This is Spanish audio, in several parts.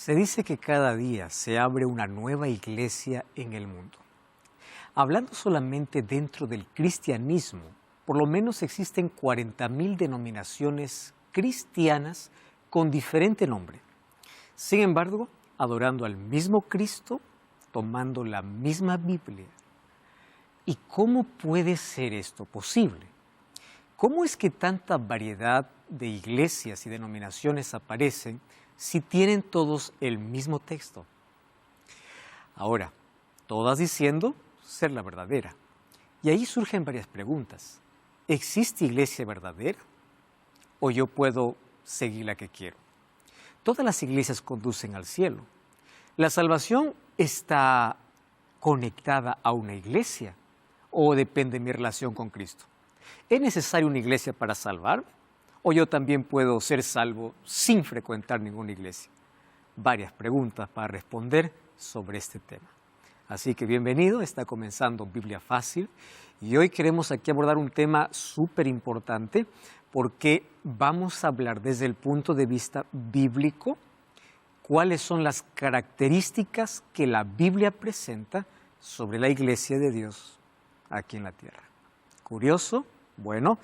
Se dice que cada día se abre una nueva iglesia en el mundo. Hablando solamente dentro del cristianismo, por lo menos existen 40.000 denominaciones cristianas con diferente nombre. Sin embargo, adorando al mismo Cristo, tomando la misma Biblia. ¿Y cómo puede ser esto posible? ¿Cómo es que tanta variedad de iglesias y denominaciones aparecen si tienen todos el mismo texto? Ahora, todas diciendo ser la verdadera. Y ahí surgen varias preguntas. ¿Existe iglesia verdadera? ¿O yo puedo seguir la que quiero? Todas las iglesias conducen al cielo. ¿La salvación está conectada a una iglesia o depende de mi relación con Cristo? ¿Es necesaria una iglesia para salvarme? ¿O yo también puedo ser salvo sin frecuentar ninguna iglesia? Varias preguntas para responder sobre este tema. Así que bienvenido, está comenzando Biblia Fácil y hoy queremos aquí abordar un tema súper importante porque vamos a hablar desde el punto de vista bíblico cuáles son las características que la Biblia presenta sobre la iglesia de Dios aquí en la tierra. ¿Curioso? Bueno,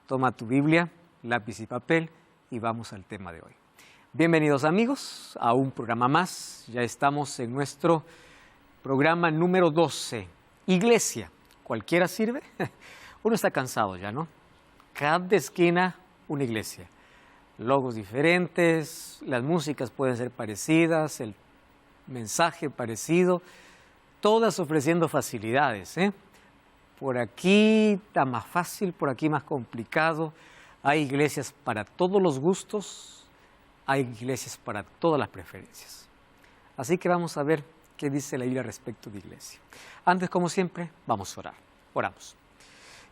toma tu Biblia, lápiz y papel y vamos al tema de hoy. Bienvenidos amigos a un programa más. Ya estamos en nuestro programa número 12. Iglesia, ¿cualquiera sirve? Uno está cansado ya, ¿no? Cada esquina una iglesia. Logos diferentes, las músicas pueden ser parecidas, el mensaje parecido, todas ofreciendo facilidades, Por aquí está más fácil, por aquí más complicado. Hay iglesias para todos los gustos, hay iglesias para todas las preferencias. Así que vamos a ver qué dice la Biblia respecto de iglesia. Antes, como siempre, vamos a orar. Oramos.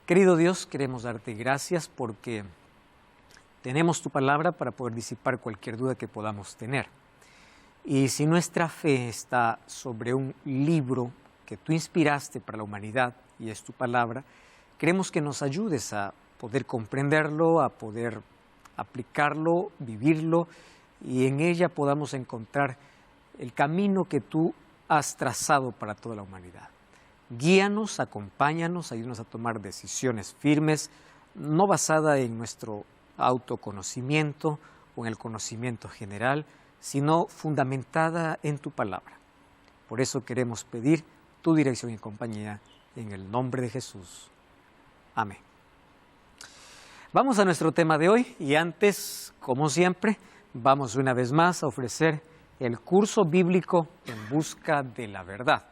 Querido Dios, queremos darte gracias porque tenemos tu palabra para poder disipar cualquier duda que podamos tener. Y si nuestra fe está sobre un libro que tú inspiraste para la humanidad, y es tu palabra, queremos que nos ayudes a poder comprenderlo, a poder aplicarlo, vivirlo, y en ella podamos encontrar el camino que tú has trazado para toda la humanidad. Guíanos, acompáñanos, ayúdanos a tomar decisiones firmes, no basada en nuestro autoconocimiento o en el conocimiento general, sino fundamentada en tu palabra. Por eso queremos pedir tu dirección y compañía en el nombre de Jesús. Amén. Vamos a nuestro tema de hoy y antes, como siempre, vamos una vez más a ofrecer el curso bíblico En Busca de la Verdad.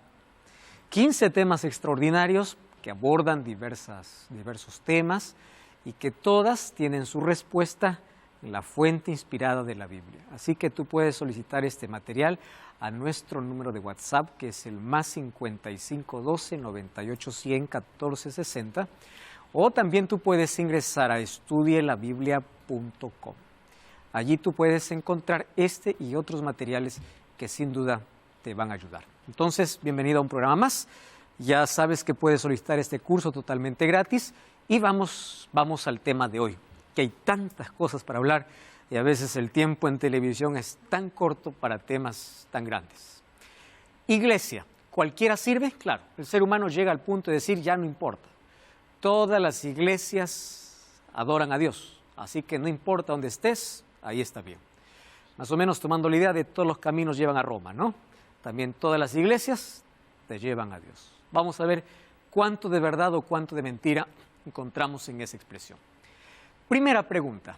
15 temas extraordinarios que abordan diversos temas y que todas tienen su respuesta en la fuente inspirada de la Biblia. Así que tú puedes solicitar este material a nuestro número de WhatsApp, que es el +55 12 98 100 14 60, o también tú puedes ingresar a estudielabiblia.com. Allí tú puedes encontrar este y otros materiales que sin duda te van a ayudar. Entonces, bienvenido a un programa más. Ya sabes que puedes solicitar este curso totalmente gratis y vamos al tema de hoy, que hay tantas cosas para hablar y a veces el tiempo en televisión es tan corto para temas tan grandes. Iglesia, ¿cualquiera sirve? Claro, el ser humano llega al punto de decir ya no importa. Todas las iglesias adoran a Dios, así que no importa dónde estés, ahí está bien. Más o menos tomando la idea de todos los caminos llevan a Roma, ¿no? También todas las iglesias te llevan a Dios. Vamos a ver cuánto de verdad o cuánto de mentira encontramos en esa expresión. Primera pregunta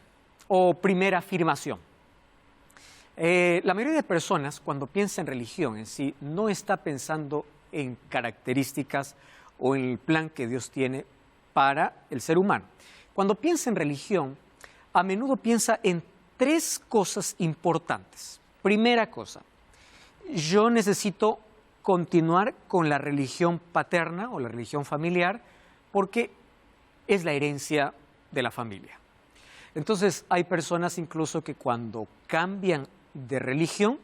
o primera afirmación. La mayoría de personas cuando piensa en religión en sí no está pensando en características o en el plan que Dios tiene para el ser humano. Cuando piensa en religión, a menudo piensa en 3 cosas importantes. Primera cosa, yo necesito continuar con la religión paterna o la religión familiar porque es la herencia de la familia. Entonces hay personas incluso que cuando cambian de religión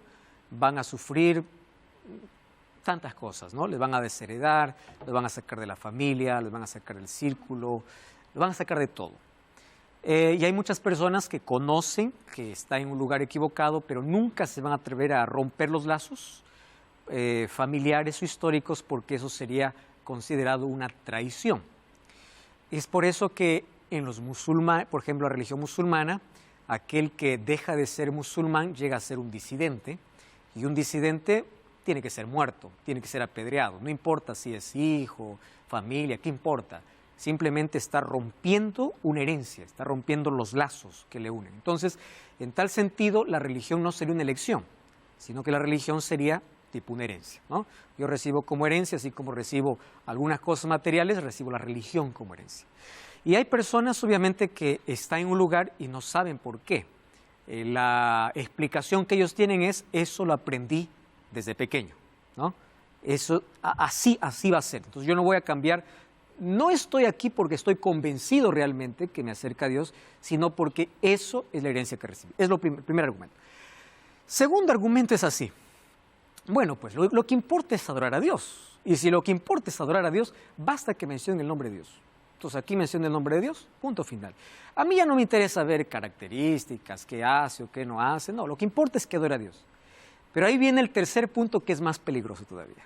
van a sufrir tantas cosas, ¿no? Les van a desheredar, les van a sacar de la familia, les van a sacar del círculo, les van a sacar de todo. Y hay muchas personas que conocen que está en un lugar equivocado, pero nunca se van a atrever a romper los lazos familiares o históricos, porque eso sería considerado una traición. Es por eso que en los musulmanes, por ejemplo, la religión musulmana, aquel que deja de ser musulmán llega a ser un disidente, y un disidente tiene que ser muerto, tiene que ser apedreado, no importa si es hijo, familia, ¿qué importa? Simplemente está rompiendo una herencia, está rompiendo los lazos que le unen. Entonces, en tal sentido, la religión no sería una elección, sino que la religión sería tipo una herencia, ¿no? Yo recibo como herencia, así como recibo algunas cosas materiales, recibo la religión como herencia. Y hay personas, obviamente, que están en un lugar y no saben por qué. La explicación que ellos tienen es, eso lo aprendí desde pequeño, ¿no? Eso, así va a ser. Entonces yo no voy a cambiar. No estoy aquí porque estoy convencido realmente que me acerca a Dios, sino porque eso es la herencia que recibí. Es el primer argumento. Segundo argumento es así. Bueno, pues lo que importa es adorar a Dios. Y si lo que importa es adorar a Dios, basta que mencione el nombre de Dios. Entonces aquí menciona el nombre de Dios, punto final. A mí ya no me interesa ver características, qué hace o qué no hace. No, lo que importa es que adore a Dios. Pero ahí viene el tercer punto, que es más peligroso todavía.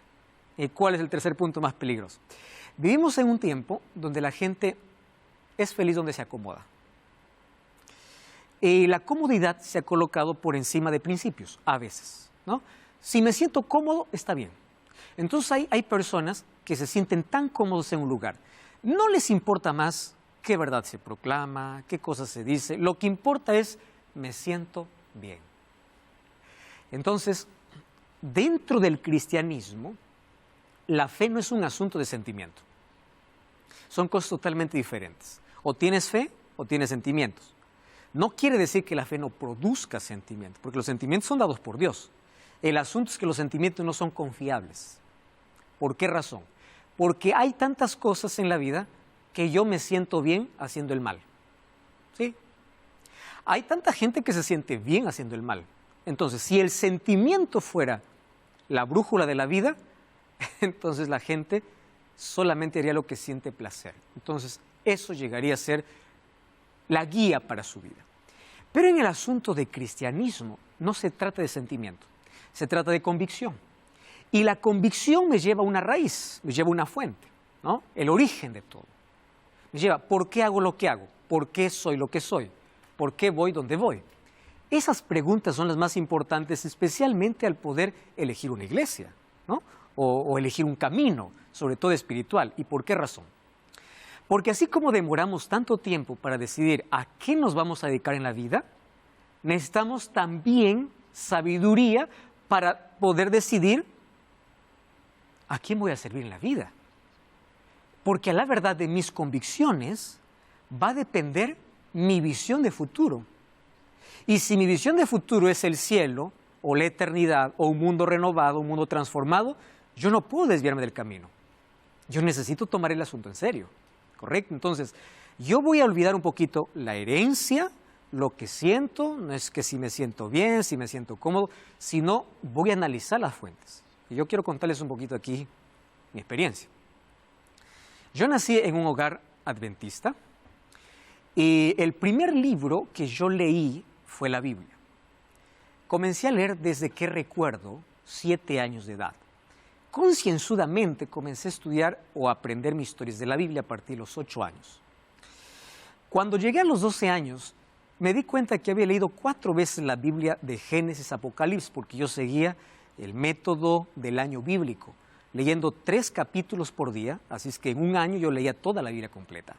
¿Y cuál es el tercer punto más peligroso? Vivimos en un tiempo donde la gente es feliz donde se acomoda. Y la comodidad se ha colocado por encima de principios, a veces, ¿no? Si me siento cómodo, está bien. Entonces hay personas que se sienten tan cómodos en un lugar. No les importa más qué verdad se proclama, qué cosas se dice. Lo que importa es, me siento bien. Entonces, dentro del cristianismo, la fe no es un asunto de sentimiento. Son cosas totalmente diferentes. O tienes fe o tienes sentimientos. No quiere decir que la fe no produzca sentimientos, porque los sentimientos son dados por Dios. El asunto es que los sentimientos no son confiables. ¿Por qué razón? Porque hay tantas cosas en la vida que yo me siento bien haciendo el mal. ¿Sí? Hay tanta gente que se siente bien haciendo el mal. Entonces, si el sentimiento fuera la brújula de la vida, entonces la gente solamente haría lo que siente placer. Entonces, eso llegaría a ser la guía para su vida. Pero en el asunto de cristianismo no se trata de sentimiento, se trata de convicción. Y la convicción me lleva a una raíz, me lleva a una fuente, ¿no? El origen de todo. Me lleva, ¿por qué hago lo que hago? ¿Por qué soy lo que soy? ¿Por qué voy donde voy? Esas preguntas son las más importantes, especialmente al poder elegir una iglesia, ¿no? O elegir un camino, sobre todo espiritual. ¿Y por qué razón? Porque así como demoramos tanto tiempo para decidir a qué nos vamos a dedicar en la vida, necesitamos también sabiduría para poder decidir a quién voy a servir en la vida. Porque a la verdad de mis convicciones va a depender mi visión de futuro. Y si mi visión de futuro es el cielo, o la eternidad, o un mundo renovado, un mundo transformado, yo no puedo desviarme del camino. Yo necesito tomar el asunto en serio, ¿correcto? Entonces, yo voy a olvidar un poquito la herencia, lo que siento, no es que si me siento bien, si me siento cómodo, sino voy a analizar las fuentes. Y yo quiero contarles un poquito aquí mi experiencia. Yo nací en un hogar adventista y el primer libro que yo leí fue la Biblia. Comencé a leer desde que recuerdo 7 años de edad. Concienzudamente comencé a estudiar o a aprender mis historias de la Biblia a partir de los 8 años. Cuando llegué a los 12 años, me di cuenta que había leído 4 veces la Biblia de Génesis a Apocalipsis, porque yo seguía el método del año bíblico, leyendo 3 capítulos por día, así es que en un año yo leía toda la Biblia completa.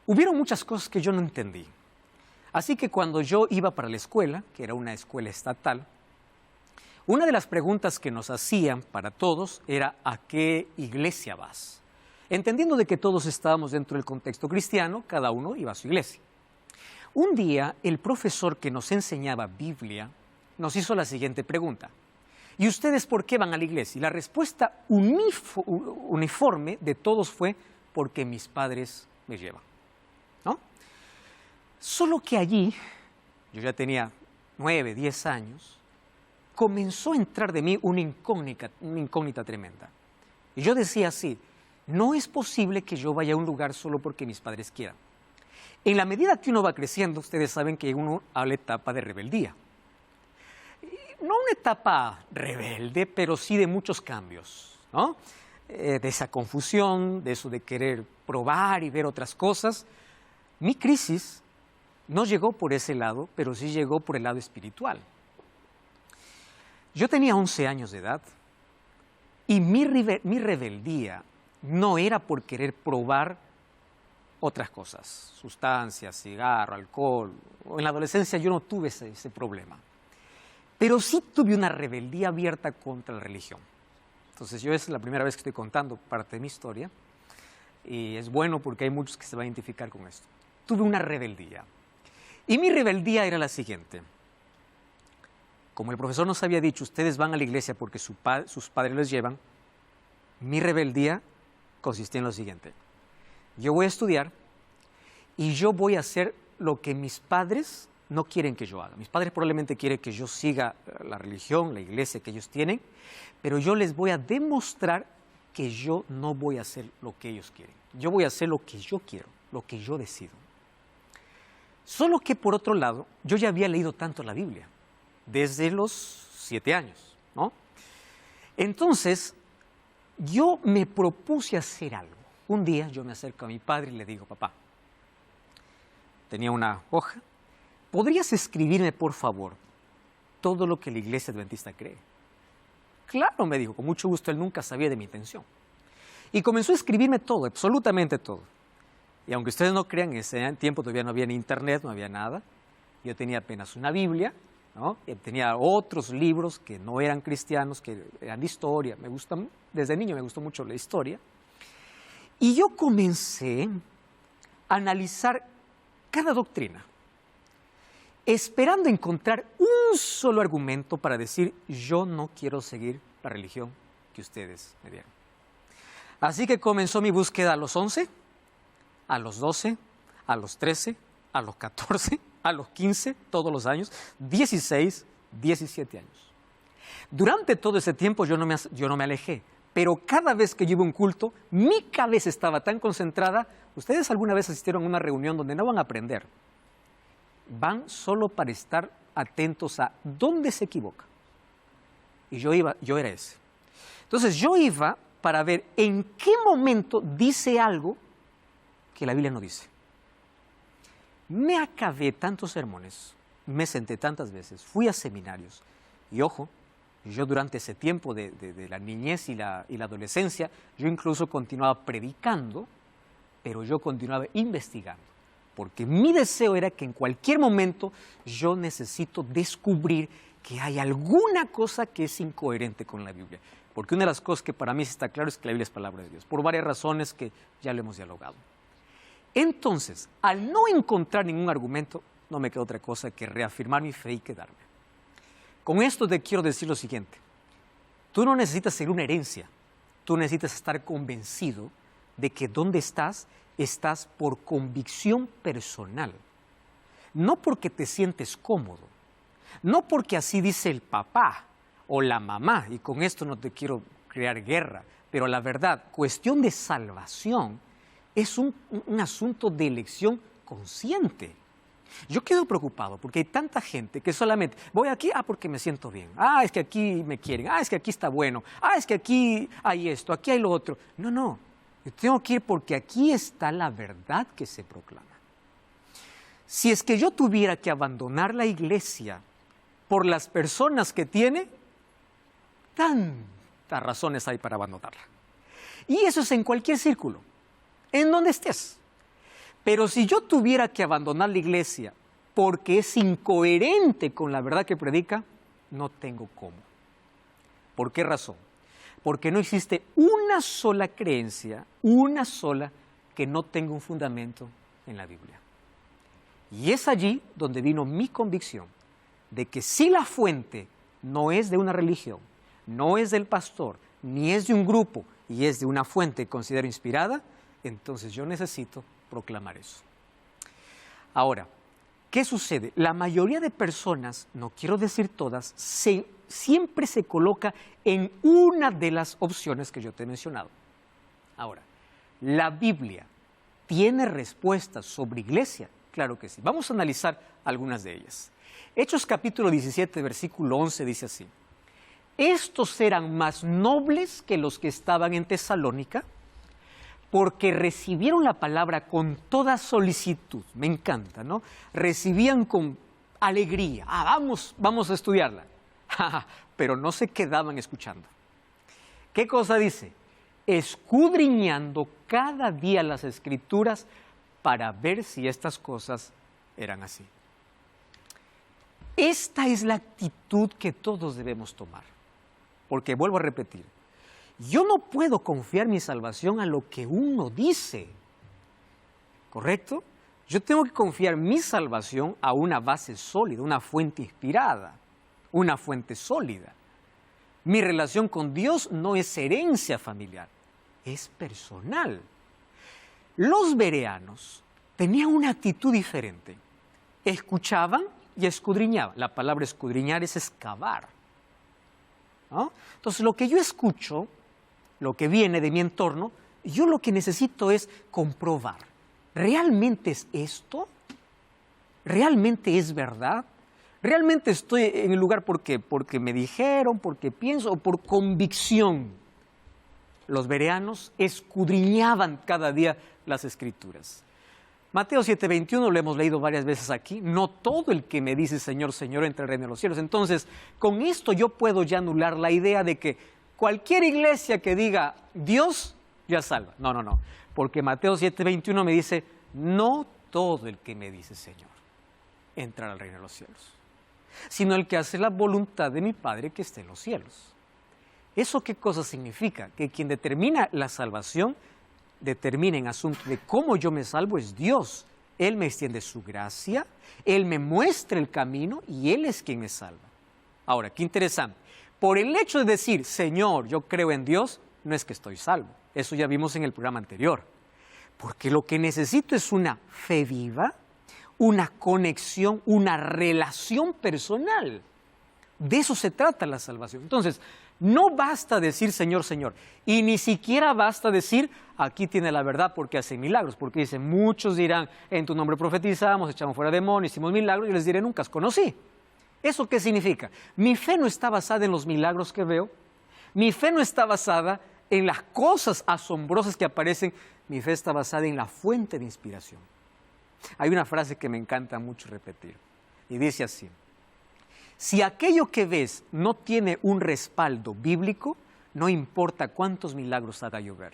Hubieron muchas cosas que yo no entendí. Así que cuando yo iba para la escuela, que era una escuela estatal, una de las preguntas que nos hacían para todos era ¿a qué iglesia vas? Entendiendo de que todos estábamos dentro del contexto cristiano, cada uno iba a su iglesia. Un día el profesor que nos enseñaba Biblia nos hizo la siguiente pregunta. ¿Y ustedes por qué van a la iglesia? Y la respuesta uniforme de todos fue porque mis padres me llevan, ¿no? Solo que allí, yo ya tenía 9, 10 años, comenzó a entrar de mí una incógnita tremenda. Y yo decía así, no es posible que yo vaya a un lugar solo porque mis padres quieran. En la medida que uno va creciendo, ustedes saben que uno habla la etapa de rebeldía. No una etapa rebelde, pero sí de muchos cambios, ¿no? De esa confusión, de eso de querer probar y ver otras cosas. Mi crisis no llegó por ese lado, pero sí llegó por el lado espiritual. Yo tenía 11 años de edad y mi rebeldía no era por querer probar otras cosas, sustancias, cigarro, alcohol. En la adolescencia yo no tuve ese problema. Pero sí tuve una rebeldía abierta contra la religión. Entonces yo es la primera vez que estoy contando parte de mi historia y es bueno porque hay muchos que se van a identificar con esto. Tuve una rebeldía y mi rebeldía era la siguiente. Como el profesor nos había dicho, ustedes van a la iglesia porque sus padres les llevan, mi rebeldía consistía en lo siguiente. Yo voy a estudiar y yo voy a hacer lo que mis padres no quieren que yo haga. Mis padres probablemente quieren que yo siga la religión, la iglesia que ellos tienen, pero yo les voy a demostrar que yo no voy a hacer lo que ellos quieren. Yo voy a hacer lo que yo quiero, lo que yo decido. Solo que por otro lado, yo ya había leído tanto la Biblia, desde los 7 años, ¿no? Entonces, yo me propuse hacer algo. Un día yo me acerco a mi padre y le digo, papá, tenía una hoja, ¿podrías escribirme, por favor, todo lo que la Iglesia Adventista cree? Claro, me dijo, con mucho gusto, él nunca sabía de mi intención. Y comenzó a escribirme todo, absolutamente todo. Y aunque ustedes no crean, en ese tiempo todavía no había ni internet, no había nada. Yo tenía apenas una Biblia, ¿no? Y tenía otros libros que no eran cristianos, que eran de historia. Desde niño me gustó mucho la historia. Y yo comencé a analizar cada doctrina, esperando encontrar un solo argumento para decir, yo no quiero seguir la religión que ustedes me dieron. Así que comenzó mi búsqueda a los 11, a los 12, a los 13, a los 14, a los 15, todos los años, 16, 17 años. Durante todo ese tiempo yo no me alejé, pero cada vez que yo iba a un culto, mi cabeza estaba tan concentrada. ¿Ustedes alguna vez asistieron a una reunión donde no van a aprender? Van solo para estar atentos a dónde se equivoca. Y yo era ese. Entonces yo iba para ver en qué momento dice algo que la Biblia no dice. Me acabé tantos sermones, me senté tantas veces, fui a seminarios y ojo, yo durante ese tiempo de la niñez y la adolescencia, yo incluso continuaba predicando, pero yo continuaba investigando, porque mi deseo era que en cualquier momento yo necesito descubrir que hay alguna cosa que es incoherente con la Biblia, porque una de las cosas que para mí está claro es que la Biblia es palabra de Dios, por varias razones que ya lo hemos dialogado. Entonces, al no encontrar ningún argumento, no me queda otra cosa que reafirmar mi fe y quedarme. Con esto te quiero decir lo siguiente. Tú no necesitas ser una herencia. Tú necesitas estar convencido de que donde estás por convicción personal. No porque te sientes cómodo. No porque así dice el papá o la mamá. Y con esto no te quiero crear guerra. Pero la verdad, cuestión de salvación es un asunto de elección consciente. Yo quedo preocupado porque hay tanta gente que solamente voy aquí, porque me siento bien. Es que aquí me quieren. Es que aquí está bueno. Es que aquí hay esto, aquí hay lo otro. No. Yo tengo que ir porque aquí está la verdad que se proclama. Si es que yo tuviera que abandonar la iglesia por las personas que tiene, tantas razones hay para abandonarla. Y eso es en cualquier círculo, en donde estés. Pero si yo tuviera que abandonar la iglesia porque es incoherente con la verdad que predica, no tengo cómo. ¿Por qué razón? Porque no existe una sola creencia, una sola, que no tenga un fundamento en la Biblia. Y es allí donde vino mi convicción de que si la fuente no es de una religión, no es del pastor, ni es de un grupo, y es de una fuente que considero inspirada, entonces yo necesito proclamar eso. Ahora, ¿qué sucede? La mayoría de personas, no quiero decir todas, siempre se coloca en una de las opciones que yo te he mencionado. Ahora, la Biblia ¿tiene respuestas sobre iglesia? Claro que sí. Vamos a analizar algunas de ellas. Hechos capítulo 17, versículo 11 dice así: estos eran más nobles que los que estaban en Tesalónica, porque recibieron la palabra con toda solicitud. Me encanta, ¿no? Recibían con alegría. Vamos a estudiarla. Pero no se quedaban escuchando. ¿Qué cosa dice? Escudriñando cada día las Escrituras para ver si estas cosas eran así. Esta es la actitud que todos debemos tomar. Porque vuelvo a repetir, yo no puedo confiar mi salvación a lo que uno dice, ¿correcto? Yo tengo que confiar mi salvación a una base sólida, una fuente inspirada, una fuente sólida. Mi relación con Dios no es herencia familiar, es personal. Los bereanos tenían una actitud diferente. Escuchaban y escudriñaban. La palabra escudriñar es excavar, ¿no? Entonces, lo que yo escucho, lo que viene de mi entorno, yo lo que necesito es comprobar. ¿Realmente es esto? ¿Realmente es verdad? ¿Realmente estoy en el lugar porque me dijeron, porque pienso o por convicción? Los bereanos escudriñaban cada día las Escrituras. Mateo 7:21 lo hemos leído varias veces aquí. No todo el que me dice Señor, Señor entra al reino de los cielos. Entonces, con esto yo puedo ya anular la idea de que cualquier iglesia que diga Dios ya salva. No. Porque Mateo 7:21 me dice, no todo el que me dice Señor entra al reino de los cielos, sino el que hace la voluntad de mi Padre que esté en los cielos. ¿Eso qué cosa significa? Que quien determina la salvación, determina en asunto de cómo yo me salvo es Dios. Él me extiende su gracia, Él me muestra el camino y Él es quien me salva. Ahora, qué interesante. Por el hecho de decir, Señor, yo creo en Dios, no es que estoy salvo. Eso ya vimos en el programa anterior. Porque lo que necesito es una fe viva, una conexión, una relación personal. De eso se trata la salvación. Entonces, no basta decir Señor, Señor, y ni siquiera basta decir aquí tiene la verdad porque hace milagros, porque dice, muchos dirán en tu nombre profetizamos, echamos fuera demonios, hicimos milagros, y les diré nunca os conocí. ¿Eso qué significa? Mi fe no está basada en los milagros que veo, mi fe no está basada en las cosas asombrosas que aparecen, mi fe está basada en la fuente de inspiración. Hay una frase que me encanta mucho repetir y dice así: si aquello que ves no tiene un respaldo bíblico, no importa cuántos milagros haga llover,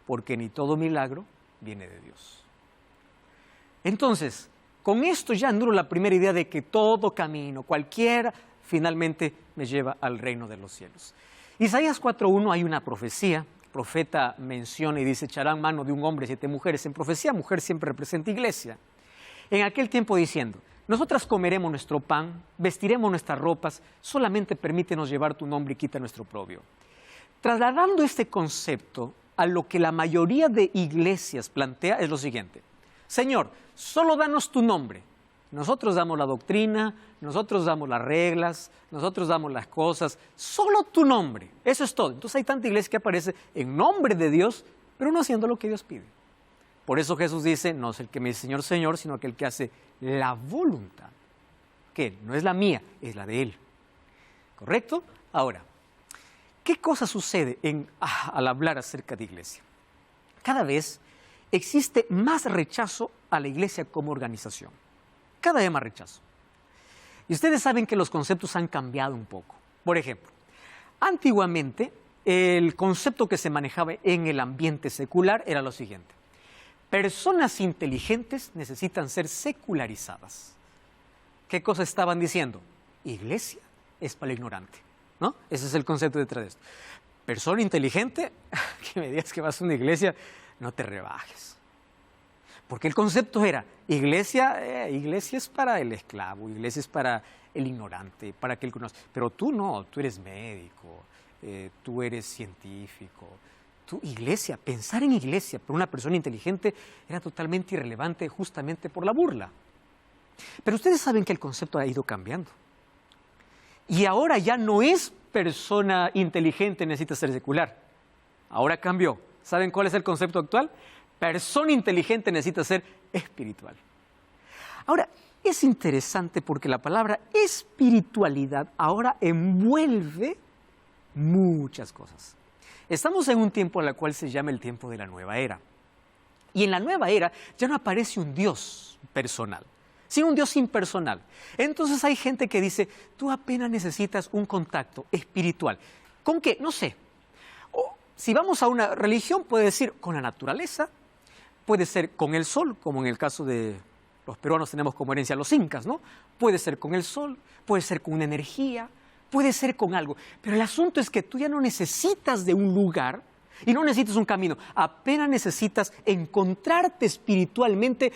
porque ni todo milagro viene de Dios. Entonces, con esto ya anulo la primera idea de que todo camino, cualquiera, finalmente me lleva al reino de los cielos. Isaías 4:1 hay una profecía, el profeta menciona y dice, echarán mano de un hombre 7 mujeres. En profecía, mujer siempre representa iglesia. En aquel tiempo diciendo, nosotras comeremos nuestro pan, vestiremos nuestras ropas, solamente permítenos llevar tu nombre y quita nuestro oprobio. Trasladando este concepto a lo que la mayoría de iglesias plantea es lo siguiente: Señor, solo danos tu nombre. Nosotros damos la doctrina, nosotros damos las reglas, nosotros damos las cosas, solo tu nombre, eso es todo. Entonces hay tanta iglesia que aparece en nombre de Dios, pero no haciendo lo que Dios pide. Por eso Jesús dice, no es el que me dice Señor, Señor, sino aquel que hace la voluntad, que no es la mía, es la de Él. ¿Correcto? Ahora, ¿qué cosa sucede al hablar acerca de iglesia? Cada vez existe más rechazo a la iglesia como organización. Cada vez más rechazo. Y ustedes saben que los conceptos han cambiado un poco. Por ejemplo, antiguamente el concepto que se manejaba en el ambiente secular era lo siguiente: personas inteligentes necesitan ser secularizadas. ¿Qué cosa estaban diciendo? Iglesia es para el ignorante, ¿no? Ese es el concepto detrás de esto. Persona inteligente, que me digas que vas a una iglesia, no te rebajes. Porque el concepto era, iglesia es para el esclavo, iglesia es para el ignorante, para aquel que conoce. Pero tú no, tú eres médico, tú eres científico. Iglesia, pensar en iglesia para una persona inteligente era totalmente irrelevante justamente por la burla. Pero ustedes saben que el concepto ha ido cambiando. Y ahora ya no es persona inteligente necesita ser secular. Ahora cambió. ¿Saben cuál es el concepto actual? persona inteligente necesita ser espiritual. Ahora, es interesante porque la palabra espiritualidad ahora envuelve muchas cosas. Estamos en un tiempo al cual se llama el tiempo de la nueva era. Y en la nueva era ya no aparece un Dios personal, sino un Dios impersonal. Entonces hay gente que dice, tú apenas necesitas un contacto espiritual. ¿Con qué? No sé. O, si vamos a una religión, puede decir con la naturaleza, puede ser con el sol, como en el caso de los peruanos tenemos como herencia a los incas, ¿no? Puede ser con el sol, puede ser con una energía, puede ser con algo. Pero el asunto es que tú ya no necesitas de un lugar y no necesitas un camino. Apenas necesitas encontrarte espiritualmente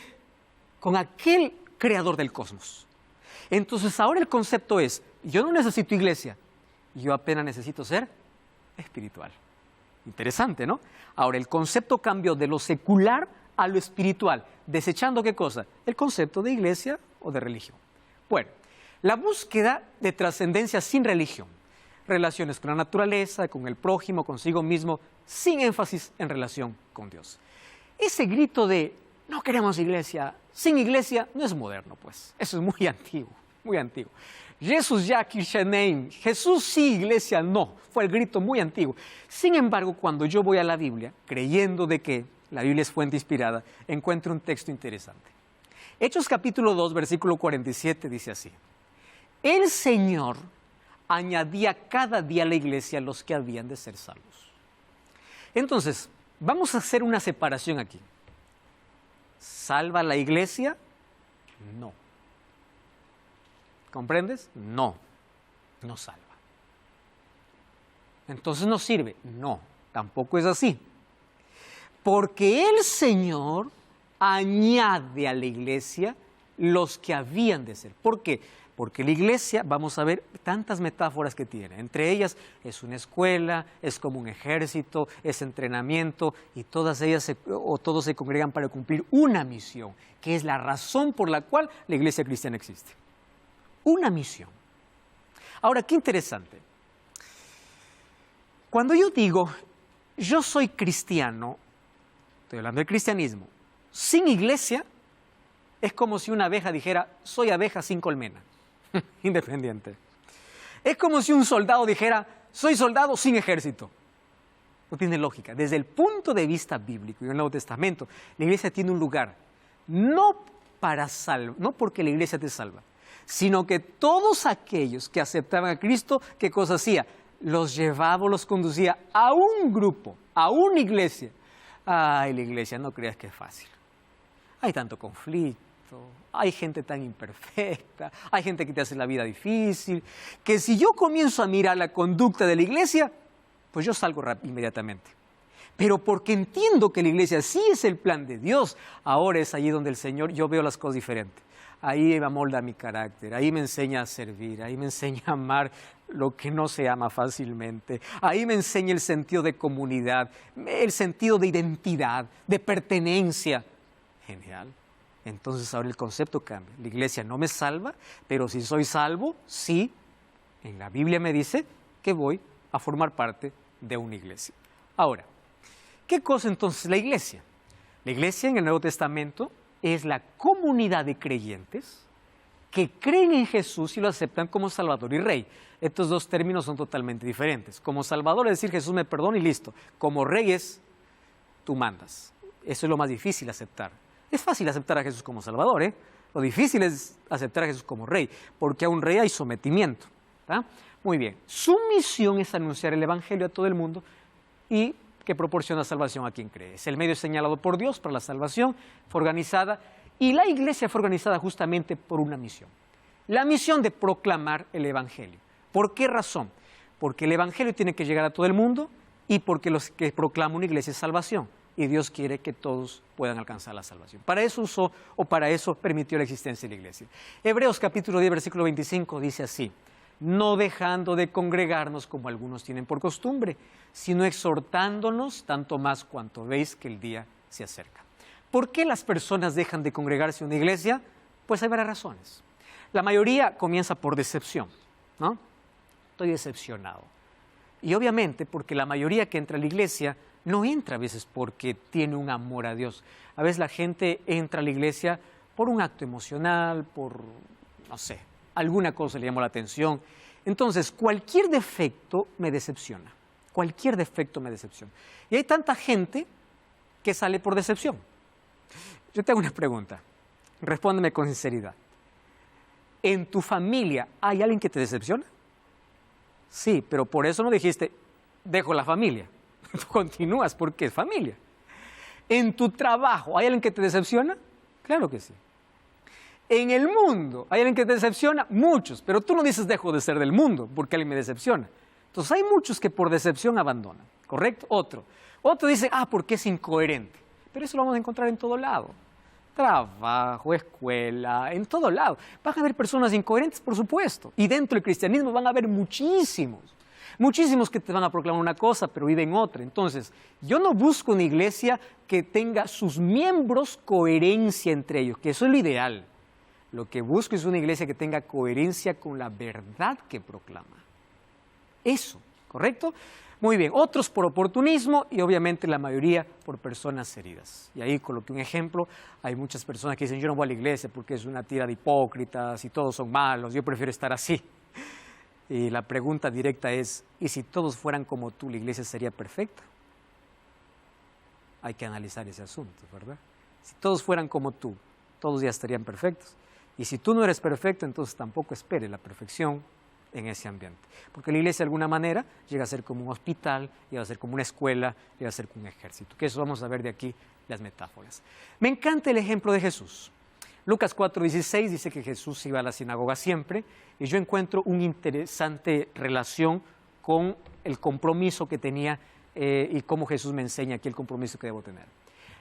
con aquel creador del cosmos. Entonces ahora el concepto es, yo no necesito iglesia, yo apenas necesito ser espiritual. Interesante, ¿no? Ahora el concepto cambió de lo secular a lo espiritual, desechando ¿qué cosa? El concepto de iglesia o de religión. Bueno, la búsqueda de trascendencia sin religión, relaciones con la naturaleza, con el prójimo, consigo mismo, sin énfasis en relación con Dios. Ese grito de no queremos iglesia, sin iglesia, no es moderno, pues. Eso es muy antiguo, muy antiguo. Jesús ya Kirchenein, Jesús sí, iglesia no, fue el grito muy antiguo. Sin embargo, cuando yo voy a la Biblia, creyendo de que la Biblia es fuente inspirada, encuentro un texto interesante. Hechos capítulo 2, versículo 47 dice así: el Señor añadía cada día a la iglesia los que habían de ser salvos. Entonces, vamos a hacer una separación aquí. ¿Salva la iglesia? No. ¿Comprendes? No, no salva. Entonces no sirve. No, tampoco es así. Porque el Señor añade a la iglesia los que habían de ser. ¿Por qué? Porque la iglesia, vamos a ver tantas metáforas que tiene. Entre ellas es una escuela, es como un ejército, es entrenamiento y todas ellas todos se congregan para cumplir una misión, que es la razón por la cual la iglesia cristiana existe. Una misión. Ahora, qué interesante. Cuando yo digo, yo soy cristiano, estoy hablando del cristianismo, sin iglesia, es como si una abeja dijera, soy abeja sin colmena, independiente. Es como si un soldado dijera, soy soldado sin ejército. No tiene lógica. Desde el punto de vista bíblico y en el Nuevo Testamento, la iglesia tiene un lugar, no porque la iglesia te salva, sino que todos aquellos que aceptaban a Cristo, ¿qué cosa hacía? Los llevaba o los conducía a un grupo, a una iglesia. Ay, la iglesia, no creas que es fácil. Hay tanto conflicto, hay gente tan imperfecta, hay gente que te hace la vida difícil, que si yo comienzo a mirar la conducta de la iglesia, pues yo salgo inmediatamente. Pero porque entiendo que la iglesia sí es el plan de Dios, ahora es allí donde el Señor, yo veo las cosas diferentes. Ahí me amolda mi carácter, ahí me enseña a servir, ahí me enseña a amar lo que no se ama fácilmente. Ahí me enseña el sentido de comunidad, el sentido de identidad, de pertenencia. Genial. Entonces ahora el concepto cambia. La iglesia no me salva, pero si soy salvo, sí, en la Biblia me dice que voy a formar parte de una iglesia. Ahora, ¿qué cosa entonces la iglesia? La iglesia en el Nuevo Testamento es la comunidad de creyentes que creen en Jesús y lo aceptan como Salvador y Rey. Estos dos términos son totalmente diferentes. Como Salvador es decir, Jesús me perdona y listo. Como Rey es, tú mandas. Eso es lo más difícil aceptar. Es fácil aceptar a Jesús como Salvador, ¿eh? Lo difícil es aceptar a Jesús como Rey, porque a un Rey hay sometimiento. ¿Tá? Muy bien. Su misión es anunciar el Evangelio a todo el mundo y que proporciona salvación a quien cree. Es el medio señalado por Dios para la salvación, fue organizada, y la iglesia fue organizada justamente por una misión. La misión de proclamar el Evangelio. ¿Por qué razón? Porque el Evangelio tiene que llegar a todo el mundo y porque los que proclaman una iglesia es salvación. Y Dios quiere que todos puedan alcanzar la salvación. Para eso usó o para eso permitió la existencia de la iglesia. Hebreos capítulo 10, versículo 25 dice así: no dejando de congregarnos como algunos tienen por costumbre, sino exhortándonos tanto más cuanto veis que el día se acerca. ¿Por qué las personas dejan de congregarse en una iglesia? Pues hay varias razones. La mayoría comienza por decepción, ¿no? Estoy decepcionado. Y obviamente porque la mayoría que entra a la iglesia no entra a veces porque tiene un amor a Dios. A veces la gente entra a la iglesia por un acto emocional, por, no sé, alguna cosa le llamó la atención. Entonces, cualquier defecto me decepciona. Cualquier defecto me decepciona. Y hay tanta gente que sale por decepción. Yo te hago una pregunta. Respóndeme con sinceridad. ¿En tu familia hay alguien que te decepciona? Sí, pero por eso no dijiste, dejo la familia. Tú continúas porque es familia. ¿En tu trabajo hay alguien que te decepciona? Claro que sí. En el mundo hay alguien que te decepciona, muchos, pero tú no dices dejo de ser del mundo porque alguien me decepciona. Entonces hay muchos que por decepción abandonan, ¿correcto? Otro dice, porque es incoherente, pero eso lo vamos a encontrar en todo lado. Trabajo, escuela, en todo lado. Van a haber personas incoherentes, por supuesto, y dentro del cristianismo van a haber muchísimos que te van a proclamar una cosa, pero viven otra. Entonces, yo no busco una iglesia que tenga sus miembros coherencia entre ellos, que eso es lo ideal. Lo que busco es una iglesia que tenga coherencia con la verdad que proclama. Eso, ¿correcto? Muy bien, otros por oportunismo y obviamente la mayoría por personas heridas. Y ahí coloqué un ejemplo, hay muchas personas que dicen yo no voy a la iglesia porque es una tira de hipócritas y todos son malos, yo prefiero estar así. Y la pregunta directa es, ¿y si todos fueran como tú, la iglesia sería perfecta? Hay que analizar ese asunto, ¿verdad? Si todos fueran como tú, todos ya estarían perfectos. Y si tú no eres perfecto, entonces tampoco esperes la perfección en ese ambiente. Porque la iglesia de alguna manera llega a ser como un hospital, llega a ser como una escuela, llega a ser como un ejército. Que eso vamos a ver de aquí las metáforas. Me encanta el ejemplo de Jesús. Lucas 4:16 dice que Jesús iba a la sinagoga siempre y yo encuentro una interesante relación con el compromiso que tenía y cómo Jesús me enseña aquí el compromiso que debo tener.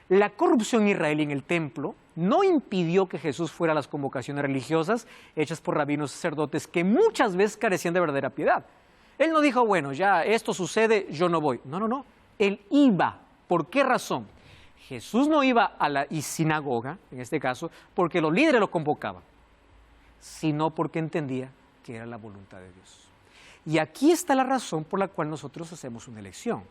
La corrupción israelí en el templo no impidió que Jesús fuera a las convocaciones religiosas hechas por rabinos y sacerdotes que muchas veces carecían de verdadera piedad. Él no dijo, bueno, ya esto sucede, yo no voy. No. Él iba. ¿Por qué razón? Jesús no iba a la sinagoga, en este caso, porque los líderes lo convocaban, sino porque entendía que era la voluntad de Dios. Y aquí está la razón por la cual nosotros hacemos una elección.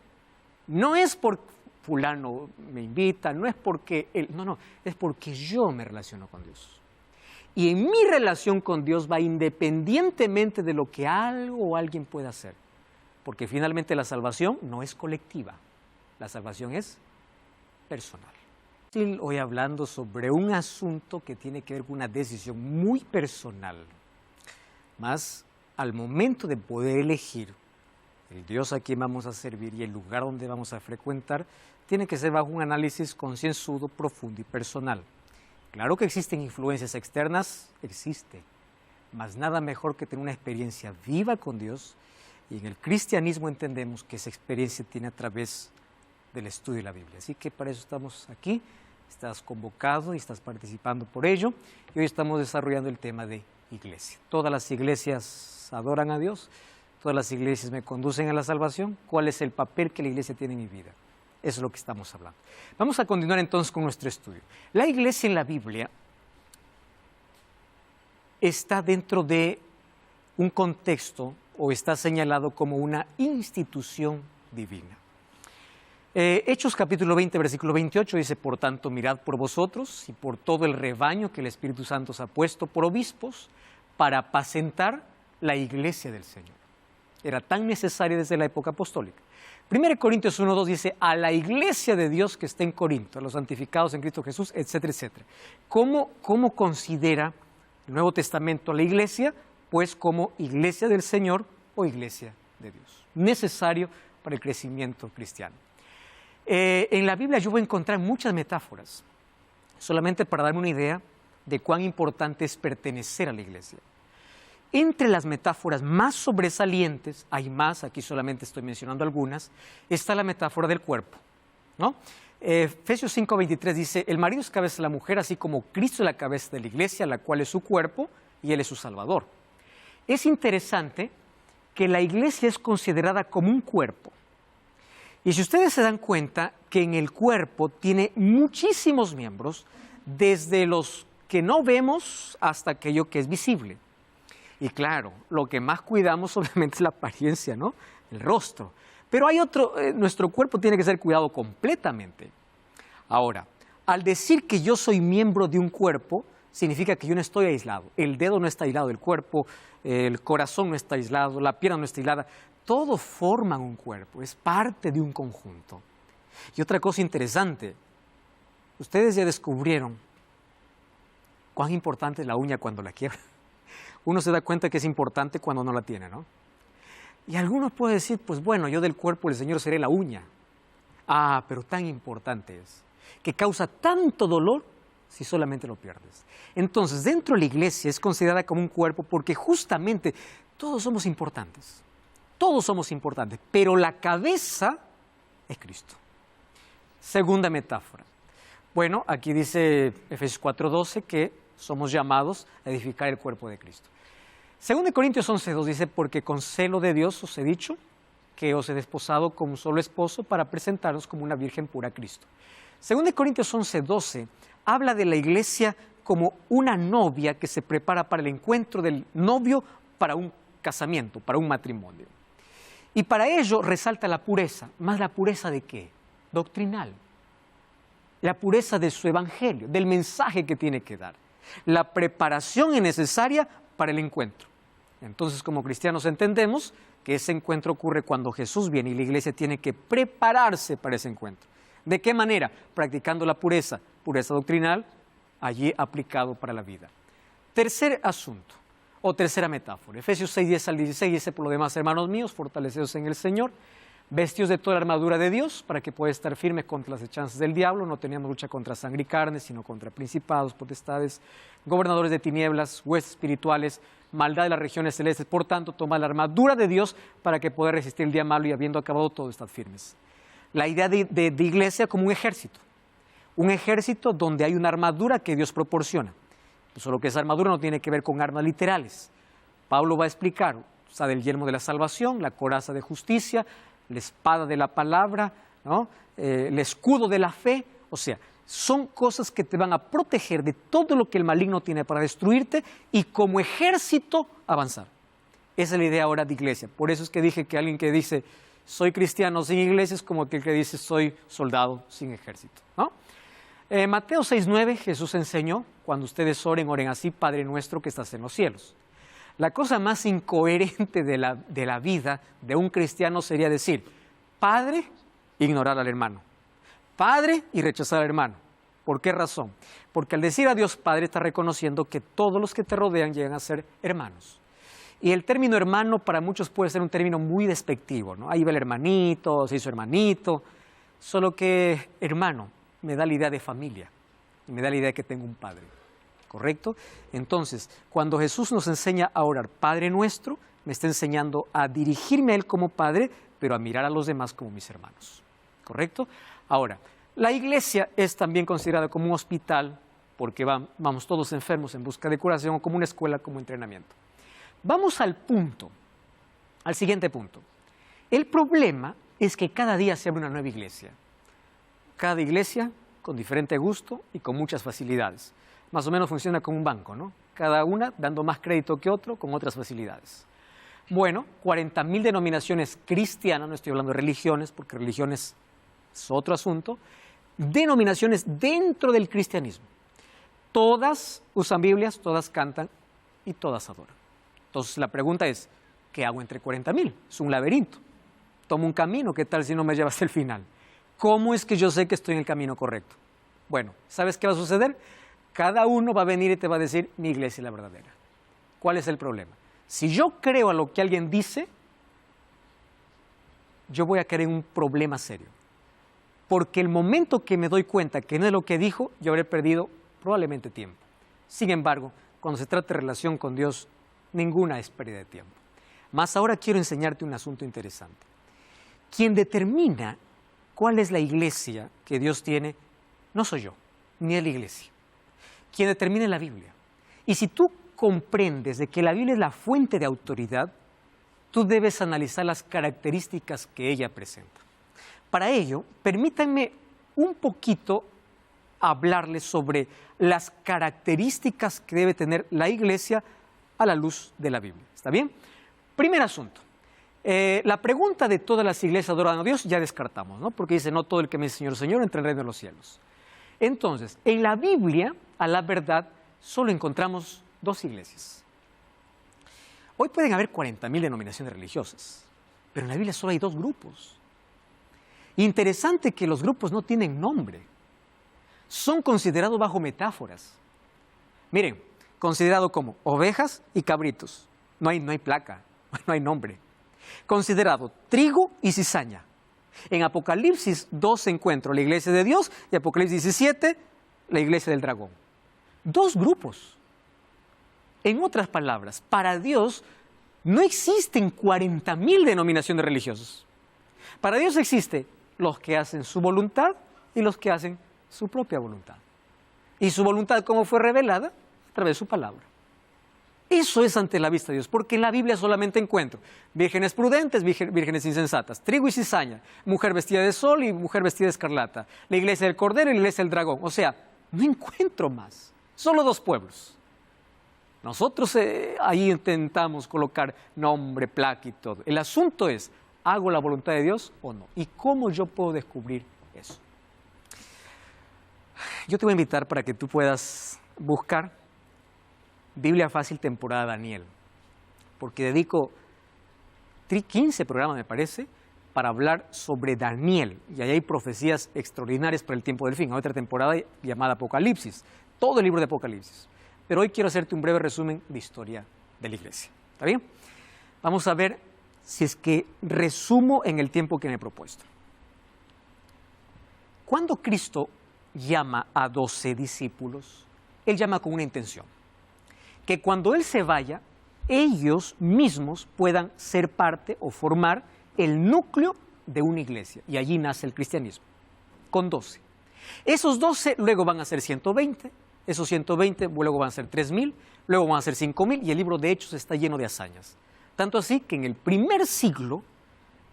No es por fulano me invita, no es porque él, no, es porque yo me relaciono con Dios. Y en mi relación con Dios va independientemente de lo que algo o alguien pueda hacer. Porque finalmente la salvación no es colectiva, la salvación es personal. Estoy hoy hablando sobre un asunto que tiene que ver con una decisión muy personal. Más al momento de poder elegir el Dios a quien vamos a servir y el lugar donde vamos a frecuentar, tiene que ser bajo un análisis concienzudo, profundo y personal. Claro que existen influencias externas, existe, mas nada mejor que tener una experiencia viva con Dios, y en el cristianismo entendemos que esa experiencia tiene a través del estudio de la Biblia. Así que para eso estamos aquí, estás convocado y estás participando por ello, y hoy estamos desarrollando el tema de iglesia. Todas las iglesias adoran a Dios, todas las iglesias me conducen a la salvación. ¿Cuál es el papel que la iglesia tiene en mi vida? Eso es lo que estamos hablando. Vamos a continuar entonces con nuestro estudio. La iglesia en la Biblia está dentro de un contexto o está señalado como una institución divina. Hechos capítulo 20, versículo 28 dice, por tanto, mirad por vosotros y por todo el rebaño que el Espíritu Santo os ha puesto por obispos para apacentar la iglesia del Señor. Era tan necesaria desde la época apostólica. 1 Corintios 1:2 dice, a la iglesia de Dios que está en Corinto, a los santificados en Cristo Jesús, etcétera, etcétera. ¿Cómo considera el Nuevo Testamento a la iglesia? Pues como iglesia del Señor o iglesia de Dios. Necesario para el crecimiento cristiano. En la Biblia yo voy a encontrar muchas metáforas, solamente para darme una idea de cuán importante es pertenecer a la iglesia. Entre las metáforas más sobresalientes, hay más, aquí solamente estoy mencionando algunas, está la metáfora del cuerpo, ¿no? Efesios 5:23 dice, el marido es cabeza de la mujer, así como Cristo es la cabeza de la iglesia, la cual es su cuerpo, y Él es su Salvador. Es interesante que la iglesia es considerada como un cuerpo. Y si ustedes se dan cuenta que en el cuerpo tiene muchísimos miembros, desde los que no vemos hasta aquello que es visible. Y claro, lo que más cuidamos obviamente es la apariencia, ¿no? El rostro. Pero hay otro, nuestro cuerpo tiene que ser cuidado completamente. Ahora, al decir que yo soy miembro de un cuerpo, significa que yo no estoy aislado. El dedo no está aislado del cuerpo, el corazón no está aislado, la pierna no está aislada. Todo forman un cuerpo, es parte de un conjunto. Y otra cosa interesante, ustedes ya descubrieron cuán importante es la uña cuando la quiebra. Uno se da cuenta que es importante cuando no la tiene, ¿no? Y algunos pueden decir, pues bueno, yo del cuerpo del Señor seré la uña. Ah, pero tan importante es, que causa tanto dolor si solamente lo pierdes. Entonces, dentro de la iglesia es considerada como un cuerpo porque justamente todos somos importantes. Todos somos importantes, pero la cabeza es Cristo. Segunda metáfora. Bueno, aquí dice Efesios 4:12 que somos llamados a edificar el cuerpo de Cristo. Según de Corintios 11:2 dice, porque con celo de Dios os he dicho que os he desposado como un solo esposo para presentaros como una virgen pura a Cristo. Según de Corintios 11:12 habla de la iglesia como una novia que se prepara para el encuentro del novio para un casamiento, para un matrimonio. Y para ello resalta la pureza. ¿Más la pureza de qué? Doctrinal. La pureza de su evangelio, del mensaje que tiene que dar. La preparación es necesaria para el encuentro. Entonces, como cristianos entendemos que ese encuentro ocurre cuando Jesús viene y la iglesia tiene que prepararse para ese encuentro. ¿De qué manera? Practicando la pureza doctrinal, allí aplicado para la vida. Tercer asunto, o tercera metáfora. Efesios 6:10-16 dice, por lo demás, hermanos míos, fortaleceos en el Señor, vestidos de toda la armadura de Dios, para que podáis estar firmes contra las hechanzas del diablo. No teníamos lucha contra sangre y carne, sino contra principados, potestades, gobernadores de tinieblas, huestes espirituales, maldad de las regiones celestes. Por tanto, tomad la armadura de Dios para que podáis resistir el día malo y habiendo acabado todo, estad firmes. La idea de iglesia como un ejército donde hay una armadura que Dios proporciona. Solo que esa armadura no tiene que ver con armas literales. Pablo va a explicar, usa el yelmo de la salvación, la coraza de justicia, la espada de la palabra, ¿no? El escudo de la fe. O sea, son cosas que te van a proteger de todo lo que el maligno tiene para destruirte y como ejército avanzar. Esa es la idea ahora de iglesia. Por eso es que dije que alguien que dice soy cristiano sin iglesia es como aquel que dice soy soldado sin ejército, ¿no? Mateo 6:9 Jesús enseñó, cuando ustedes oren, oren así, Padre nuestro que estás en los cielos. La cosa más incoherente de la vida de un cristiano sería decir, Padre, ignorar al hermano. Padre y rechazar al hermano. ¿Por qué razón? Porque al decir a Dios Padre está reconociendo que todos los que te rodean llegan a ser hermanos. Y el término hermano para muchos puede ser un término muy despectivo, ¿no? Ahí va el hermanito, se hizo hermanito, solo que hermano me da la idea de familia, me da la idea de que tengo un padre, ¿correcto? Entonces, cuando Jesús nos enseña a orar Padre nuestro, me está enseñando a dirigirme a Él como Padre, pero a mirar a los demás como mis hermanos, ¿correcto? Ahora, la iglesia es también considerada como un hospital, porque vamos todos enfermos en busca de curación, o como una escuela, como entrenamiento. Vamos al siguiente punto. El problema es que cada día se abre una nueva iglesia. Cada iglesia con diferente gusto y con muchas facilidades. Más o menos funciona como un banco, ¿no? Cada una dando más crédito que otro con otras facilidades. Bueno, 40.000 denominaciones cristianas, no estoy hablando de religiones, porque religiones es otro asunto, denominaciones dentro del cristianismo. Todas usan Biblias, todas cantan y todas adoran. Entonces la pregunta es, ¿qué hago entre 40.000? Es un laberinto. Tomo un camino, ¿qué tal si no me lleva hasta el final? ¿Cómo es que yo sé que estoy en el camino correcto? Bueno, ¿sabes qué va a suceder? Cada uno va a venir y te va a decir, mi iglesia es la verdadera. ¿Cuál es el problema? Si yo creo a lo que alguien dice, yo voy a caer en un problema serio. Porque el momento que me doy cuenta que no es lo que dijo, yo habré perdido probablemente tiempo. Sin embargo, cuando se trata de relación con Dios, ninguna es pérdida de tiempo. Más ahora quiero enseñarte un asunto interesante. Quien determina cuál es la iglesia que Dios tiene, no soy yo, ni es la iglesia. Quien determina es la Biblia. Y si tú comprendes de que la Biblia es la fuente de autoridad, tú debes analizar las características que ella presenta. Para ello, permítanme un poquito hablarles sobre las características que debe tener la iglesia a la luz de la Biblia. ¿Está bien? Primer asunto. La pregunta de todas las iglesias adoran a Dios ya descartamos, ¿no? Porque dice, no todo el que me dice Señor, Señor, entra en el reino de los cielos. Entonces, en la Biblia, a la verdad, solo encontramos dos iglesias. Hoy pueden haber 40.000 denominaciones religiosas, pero en la Biblia solo hay dos grupos. Interesante que los grupos no tienen nombre. Son considerados bajo metáforas. Miren, considerado como ovejas y cabritos. No hay placa, no hay nombre. Considerado trigo y cizaña. En Apocalipsis 2 encuentro la iglesia de Dios y Apocalipsis 17, la iglesia del dragón. Dos grupos. En otras palabras, para Dios no existen 40.000 denominaciones religiosas. Para Dios existe los que hacen su voluntad y los que hacen su propia voluntad. Y su voluntad, ¿cómo fue revelada? A través de su palabra. Eso es ante la vista de Dios, porque en la Biblia solamente encuentro vírgenes prudentes, vírgenes insensatas, trigo y cizaña, mujer vestida de sol y mujer vestida de escarlata, la iglesia del cordero y la iglesia del dragón. O sea, no encuentro más, solo dos pueblos. Nosotros ahí intentamos colocar nombre, placa y todo. El asunto es, ¿hago la voluntad de Dios o no? ¿Y cómo yo puedo descubrir eso? Yo te voy a invitar para que tú puedas buscar Biblia Fácil temporada Daniel, porque dedico 15 programas, me parece, para hablar sobre Daniel, y ahí hay profecías extraordinarias para el tiempo del fin. Hay otra temporada llamada Apocalipsis, todo el libro de Apocalipsis. Pero hoy quiero hacerte un breve resumen de historia de la iglesia. ¿Está bien? Vamos a ver si es que resumo en el tiempo que me he propuesto. Cuando Cristo llama a 12 discípulos, Él llama con una intención. Que cuando Él se vaya, ellos mismos puedan ser parte o formar el núcleo de una iglesia. Y allí nace el cristianismo, con 12. Esos 12 luego van a ser 120, esos 120 luego van a ser 3.000, luego van a ser 5.000 y el libro de Hechos está lleno de hazañas. Tanto así que en el primer siglo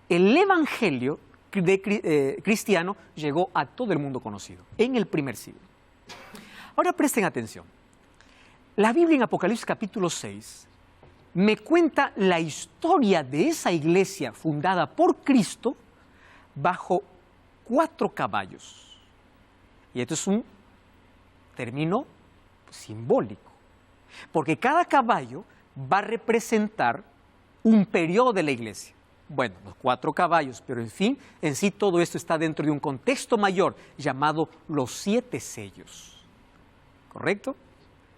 el evangelio cristiano llegó a todo el mundo conocido, en el primer siglo. Ahora presten atención. La Biblia en Apocalipsis capítulo 6 me cuenta la historia de esa iglesia fundada por Cristo bajo 4 caballos. Y esto es un término simbólico, porque cada caballo va a representar un periodo de la iglesia. Bueno, los 4 caballos, pero en fin, en sí todo esto está dentro de un contexto mayor llamado los 7 sellos. ¿Correcto?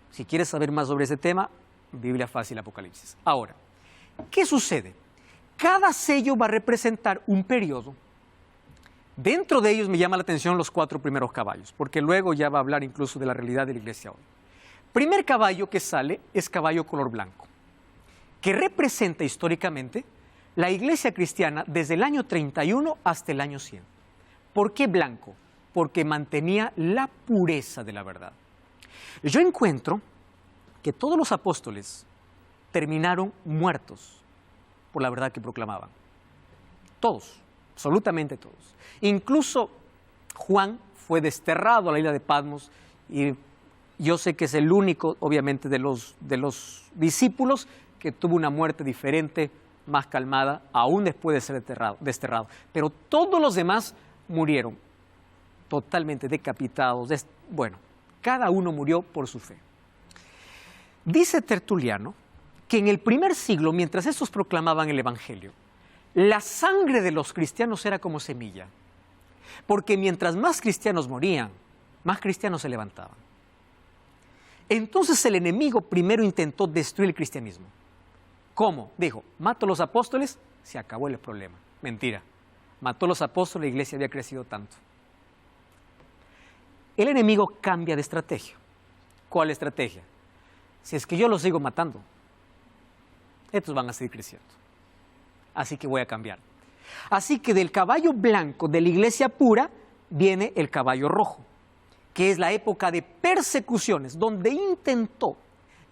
Si quieres saber más sobre ese tema, Biblia Fácil Apocalipsis. Ahora, ¿qué sucede? Cada sello va a representar un periodo. Dentro de ellos me llama la atención los 4 primeros caballos, porque luego ya va a hablar incluso de la realidad de la iglesia hoy. Primer caballo que sale es caballo color blanco, que representa históricamente la iglesia cristiana desde el año 31 hasta el año 100. ¿Por qué blanco? Porque mantenía la pureza de la verdad. Yo encuentro que todos los apóstoles terminaron muertos por la verdad que proclamaban. Todos, absolutamente todos. Incluso Juan fue desterrado a la isla de Patmos y yo sé que es el único, obviamente, de los discípulos que tuvo una muerte diferente, más calmada, aún después de ser desterrado. Pero todos los demás murieron totalmente decapitados. Bueno, cada uno murió por su fe. Dice Tertuliano que en el primer siglo, mientras estos proclamaban el Evangelio, la sangre de los cristianos era como semilla, porque mientras más cristianos morían, más cristianos se levantaban. Entonces el enemigo primero intentó destruir el cristianismo. ¿Cómo? Dijo, mato a los apóstoles, se acabó el problema. Mentira. Mató a los apóstoles, la iglesia había crecido tanto. El enemigo cambia de estrategia. ¿Cuál estrategia? Si es que yo los sigo matando, estos van a seguir creciendo. Así que voy a cambiar. Así que del caballo blanco de la iglesia pura viene el caballo rojo, que es la época de persecuciones, donde intentó,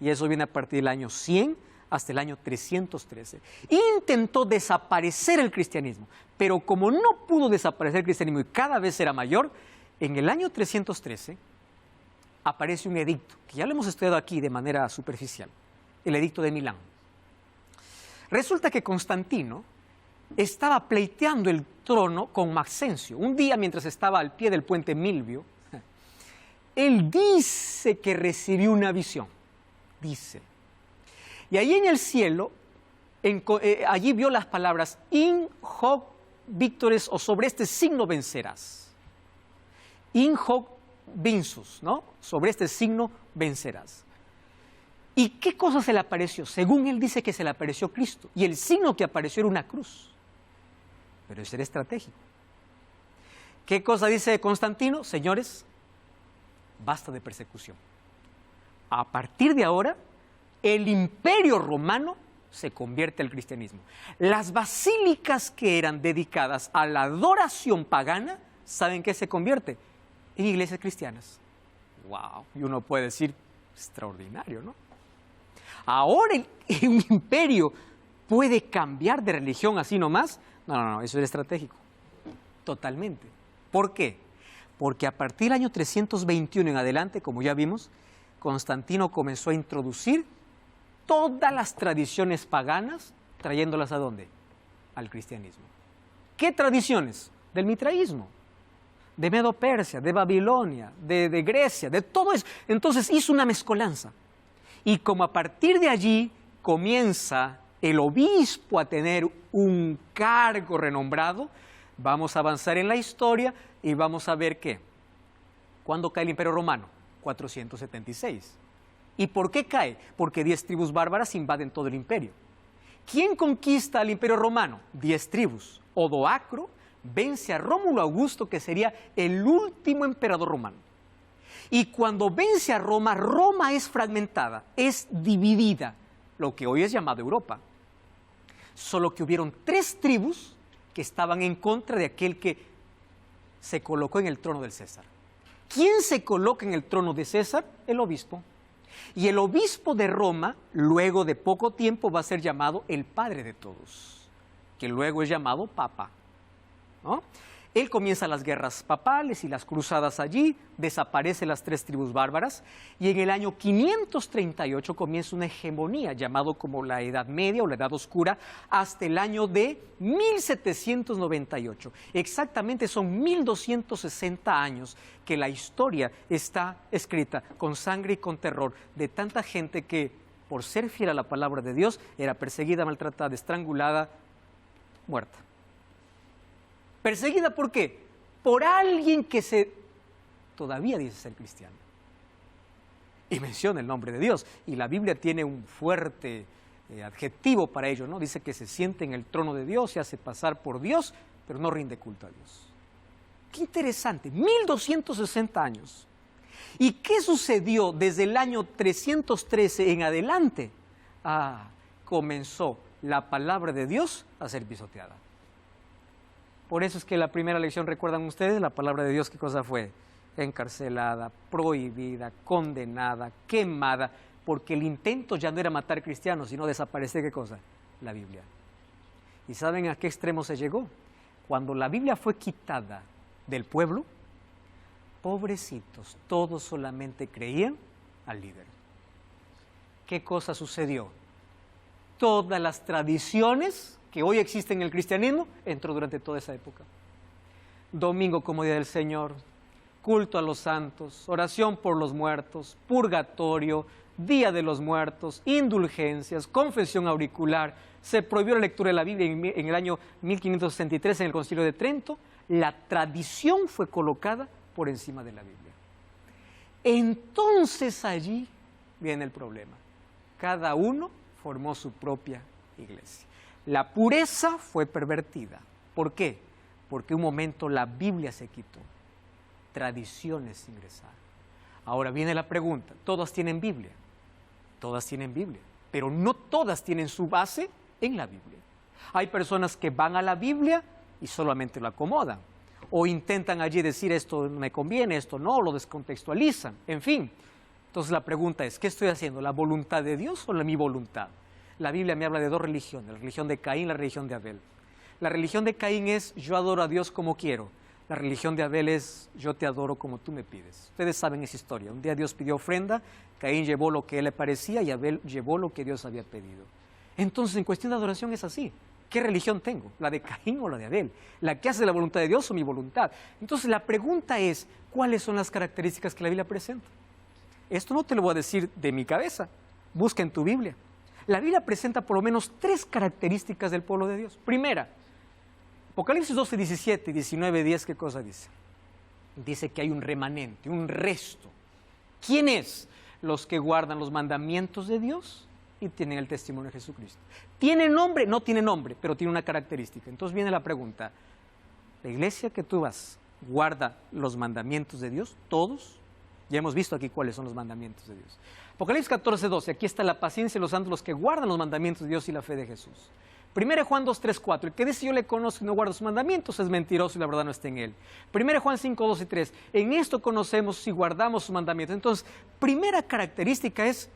y eso viene a partir del año 100 hasta el año 313, intentó desaparecer el cristianismo, pero como no pudo desaparecer el cristianismo y cada vez era mayor, en el año 313 aparece un edicto, que ya lo hemos estudiado aquí de manera superficial, el edicto de Milán. Resulta que Constantino estaba pleiteando el trono con Maxencio. Un día, mientras estaba al pie del puente Milvio, él dice que recibió una visión, dice. Y ahí en el cielo, allí vio las palabras, in hoc victores, o sobre este signo vencerás. In hoc vinsus, ¿no? Sobre este signo vencerás. ¿Y qué cosa se le apareció? Según él dice que se le apareció Cristo. Y el signo que apareció era una cruz. Pero ese era estratégico. ¿Qué cosa dice Constantino? Señores, basta de persecución. A partir de ahora, el imperio romano se convierte al cristianismo. Las basílicas que eran dedicadas a la adoración pagana, ¿saben qué se convierte? En iglesias cristianas. ¡Wow! Y uno puede decir, extraordinario, ¿no? Ahora un imperio puede cambiar de religión así nomás. No, eso era estratégico. Totalmente. ¿Por qué? Porque a partir del año 321 en adelante, como ya vimos, Constantino comenzó a introducir todas las tradiciones paganas, trayéndolas ¿a dónde? Al cristianismo. ¿Qué tradiciones? Del mitraísmo, de Medo-Persia, de Babilonia, de Grecia, de todo eso. Entonces hizo una mezcolanza. Y como a partir de allí comienza el obispo a tener un cargo renombrado, vamos a avanzar en la historia y vamos a ver que, ¿cuándo cae el Imperio Romano? 476. ¿Y por qué cae? Porque 10 tribus bárbaras invaden todo el imperio. ¿Quién conquista al Imperio Romano? 10 tribus. Odoacro vence a Rómulo Augusto, que sería el último emperador romano. Y cuando vence a Roma, Roma es fragmentada, es dividida, lo que hoy es llamado Europa. Solo que hubieron 3 tribus que estaban en contra de aquel que se colocó en el trono del César. ¿Quién se coloca en el trono de César? El obispo. Y el obispo de Roma, luego de poco tiempo, va a ser llamado el padre de todos, que luego es llamado papa, ¿no? Él comienza las guerras papales y las cruzadas allí, desaparecen las 3 tribus bárbaras, y en el año 538 comienza una hegemonía, llamado como la Edad Media o la Edad Oscura, hasta el año de 1798. Exactamente son 1260 años que la historia está escrita con sangre y con terror de tanta gente que, por ser fiel a la palabra de Dios, era perseguida, maltratada, estrangulada, muerta. ¿Perseguida por qué? Por alguien que todavía dice ser cristiano. Y menciona el nombre de Dios. Y la Biblia tiene un fuerte adjetivo para ello, ¿no? Dice que se siente en el trono de Dios, se hace pasar por Dios, pero no rinde culto a Dios. Qué interesante, 1260 años. ¿Y qué sucedió desde el año 313 en adelante? Comenzó la palabra de Dios a ser pisoteada. Por eso es que la primera lección, ¿recuerdan ustedes? La palabra de Dios, ¿qué cosa fue? Encarcelada, prohibida, condenada, quemada, porque el intento ya no era matar cristianos, sino desaparecer, ¿qué cosa? La Biblia. ¿Y saben a qué extremo se llegó? Cuando la Biblia fue quitada del pueblo, pobrecitos, todos solamente creían al líder. ¿Qué cosa sucedió? Todas las tradiciones que hoy existen en el cristianismo, entró durante toda esa época. Domingo como día del Señor, culto a los santos, oración por los muertos, purgatorio, día de los muertos, indulgencias, confesión auricular. Se prohibió la lectura de la Biblia en el año 1563 en el Concilio de Trento. La tradición fue colocada por encima de la Biblia. Entonces allí viene el problema. Cada uno formó su propia iglesia. La pureza fue pervertida. ¿Por qué? Porque un momento la Biblia se quitó. Tradiciones ingresaron. Ahora viene la pregunta, ¿todas tienen Biblia? Todas tienen Biblia, pero no todas tienen su base en la Biblia. Hay personas que van a la Biblia y solamente lo acomodan, o intentan allí decir esto me conviene, esto no, lo descontextualizan, en fin. Entonces la pregunta es, ¿qué estoy haciendo? ¿La voluntad de Dios o mi voluntad? La Biblia me habla de 2 religiones, la religión de Caín y la religión de Abel. La religión de Caín es yo adoro a Dios como quiero. La religión de Abel es yo te adoro como tú me pides. Ustedes saben esa historia. Un día Dios pidió ofrenda, Caín llevó lo que a él le parecía y Abel llevó lo que Dios había pedido. Entonces en cuestión de adoración es así. ¿Qué religión tengo? ¿La de Caín o la de Abel? ¿La que hace la voluntad de Dios o mi voluntad? Entonces la pregunta es, ¿cuáles son las características que la Biblia presenta? Esto no te lo voy a decir de mi cabeza, busca en tu Biblia. La Biblia presenta por lo menos 3 características del pueblo de Dios. Primera, Apocalipsis 12, 17 y 19, 10, ¿qué cosa dice? Dice que hay un remanente, un resto. ¿Quién es? Los que guardan los mandamientos de Dios y tienen el testimonio de Jesucristo. ¿Tiene nombre? No tiene nombre, pero tiene una característica. Entonces viene la pregunta, ¿la iglesia que tú vas guarda los mandamientos de Dios? ¿Todos? Ya hemos visto aquí cuáles son los mandamientos de Dios. Apocalipsis 14, 12, aquí está la paciencia de los santos, los que guardan los mandamientos de Dios y la fe de Jesús. 1 Juan 2, 3, 4, el que dice yo le conozco y no guarda sus mandamientos es mentiroso y la verdad no está en él. 1 Juan 5, 2 y 3, en esto conocemos si guardamos sus mandamientos. Entonces, primera característica es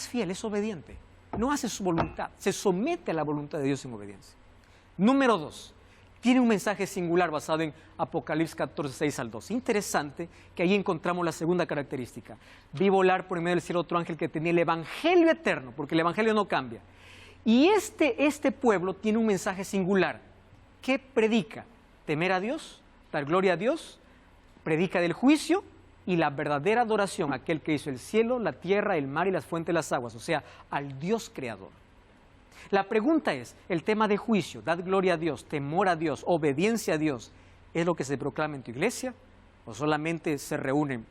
fiel, es obediente, no hace su voluntad, se somete a la voluntad de Dios en obediencia. Número 2, tiene un mensaje singular basado en Apocalipsis 14, 6 al 2. Interesante que ahí encontramos la segunda característica. Vi volar por en medio del cielo otro ángel que tenía el evangelio eterno, porque el evangelio no cambia. Y este pueblo tiene un mensaje singular. ¿Qué predica? Temer a Dios, dar gloria a Dios, predica del juicio y la verdadera adoración a aquel que hizo el cielo, la tierra, el mar y las fuentes de las aguas, o sea, al Dios creador. La pregunta es, el tema de juicio, dar gloria a Dios, temor a Dios, obediencia a Dios, ¿es lo que se proclama en tu iglesia? ¿O solamente se reúnen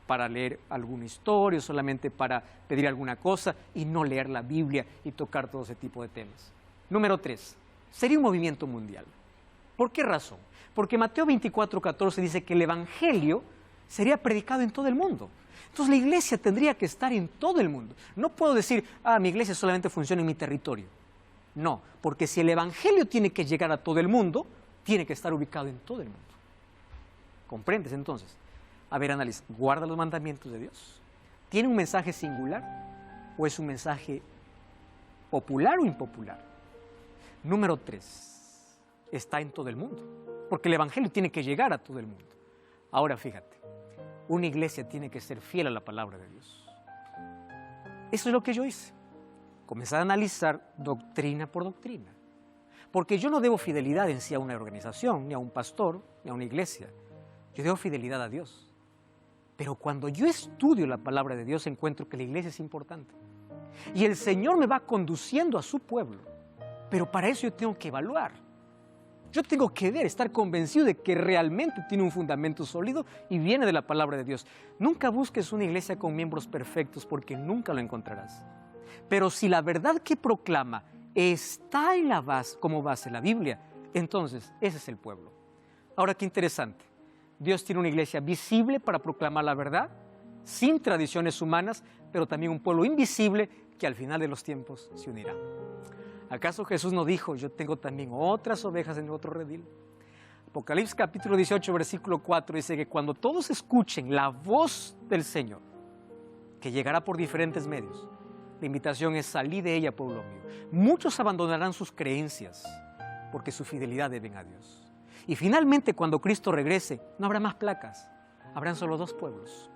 para leer alguna historia, o solamente para pedir alguna cosa y no leer la Biblia y tocar todo ese tipo de temas? Número 3, sería un movimiento mundial. ¿Por qué razón? Porque Mateo 24, 14 dice que el evangelio sería predicado en todo el mundo. Entonces la iglesia tendría que estar en todo el mundo. No puedo decir, mi iglesia solamente funciona en mi territorio. No, porque si el evangelio tiene que llegar a todo el mundo, tiene que estar ubicado en todo el mundo. ¿Comprendes entonces? A ver, analiza, ¿guarda los mandamientos de Dios? ¿Tiene un mensaje singular o es un mensaje popular o impopular? Número 3, está en todo el mundo, porque el evangelio tiene que llegar a todo el mundo. Ahora fíjate, una iglesia tiene que ser fiel a la palabra de Dios. Eso es lo que yo hice. Comencé a analizar doctrina por doctrina. Porque yo no debo fidelidad en sí a una organización, ni a un pastor, ni a una iglesia. Yo debo fidelidad a Dios. Pero cuando yo estudio la palabra de Dios, encuentro que la iglesia es importante. Y el Señor me va conduciendo a su pueblo. Pero para eso yo tengo que evaluar. Yo tengo que ver, estar convencido de que realmente tiene un fundamento sólido y viene de la palabra de Dios. Nunca busques una iglesia con miembros perfectos porque nunca lo encontrarás. Pero si la verdad que proclama está en la base, como base la Biblia, entonces ese es el pueblo. Ahora, qué interesante. Dios tiene una iglesia visible para proclamar la verdad, sin tradiciones humanas, pero también un pueblo invisible que al final de los tiempos se unirá. ¿Acaso Jesús no dijo, yo tengo también otras ovejas en otro redil? Apocalipsis capítulo 18, versículo 4 dice que cuando todos escuchen la voz del Señor, que llegará por diferentes medios, la invitación es salir de ella, pueblo mío. Muchos abandonarán sus creencias porque su fidelidad deben a Dios. Y finalmente, cuando Cristo regrese, no habrá más placas, habrán solo 2 pueblos.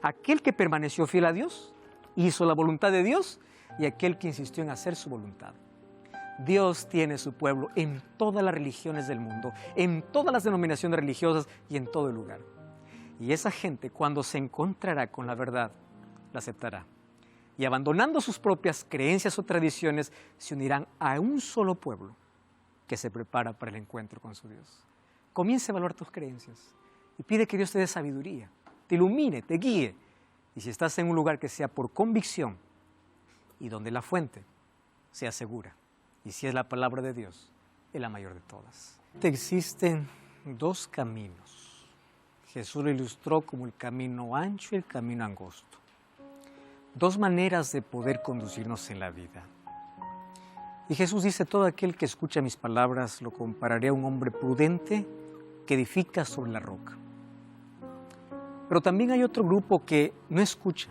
Aquel que permaneció fiel a Dios, hizo la voluntad de Dios, y aquel que insistió en hacer su voluntad. Dios tiene su pueblo en todas las religiones del mundo, en todas las denominaciones religiosas y en todo el lugar. Y esa gente, cuando se encontrará con la verdad, la aceptará. Y abandonando sus propias creencias o tradiciones, se unirán a un solo pueblo que se prepara para el encuentro con su Dios. Comienza a evaluar tus creencias y pide que Dios te dé sabiduría, te ilumine, te guíe. Y si estás en un lugar que sea por convicción y donde la fuente sea segura, y si es la palabra de Dios, es la mayor de todas. Existen 2 caminos. Jesús lo ilustró como el camino ancho y el camino angosto. 2 maneras de poder conducirnos en la vida. Y Jesús dice, todo aquel que escucha mis palabras lo compararé a un hombre prudente que edifica sobre la roca. Pero también hay otro grupo que no escucha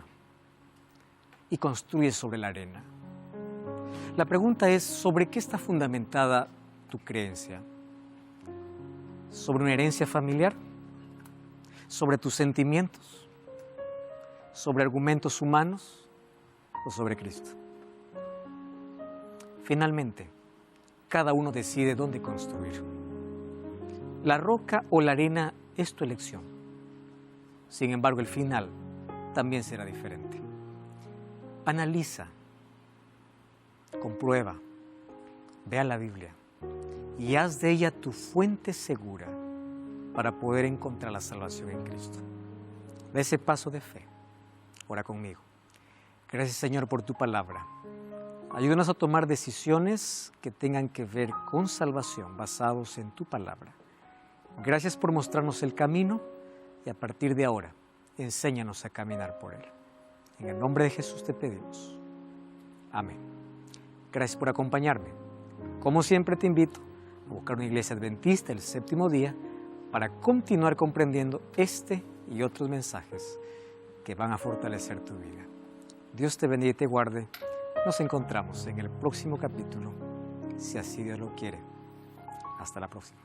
y construye sobre la arena. La pregunta es, ¿sobre qué está fundamentada tu creencia? ¿Sobre una herencia familiar? ¿Sobre tus sentimientos? ¿Sobre argumentos humanos? ¿O sobre Cristo? Finalmente, cada uno decide dónde construir. La roca o la arena es tu elección. Sin embargo, el final también será diferente. Analiza, comprueba, ve a la Biblia y haz de ella tu fuente segura para poder encontrar la salvación en Cristo. Da ese paso de fe. Ora conmigo. Gracias, Señor, por tu palabra. Ayúdanos a tomar decisiones que tengan que ver con salvación, basados en tu palabra. Gracias por mostrarnos el camino y a partir de ahora, enséñanos a caminar por él. En el nombre de Jesús te pedimos. Amén. Gracias por acompañarme. Como siempre te invito a buscar una iglesia adventista el séptimo día para continuar comprendiendo este y otros mensajes que van a fortalecer tu vida. Dios te bendiga y te guarde. Nos encontramos en el próximo capítulo, si así Dios lo quiere. Hasta la próxima.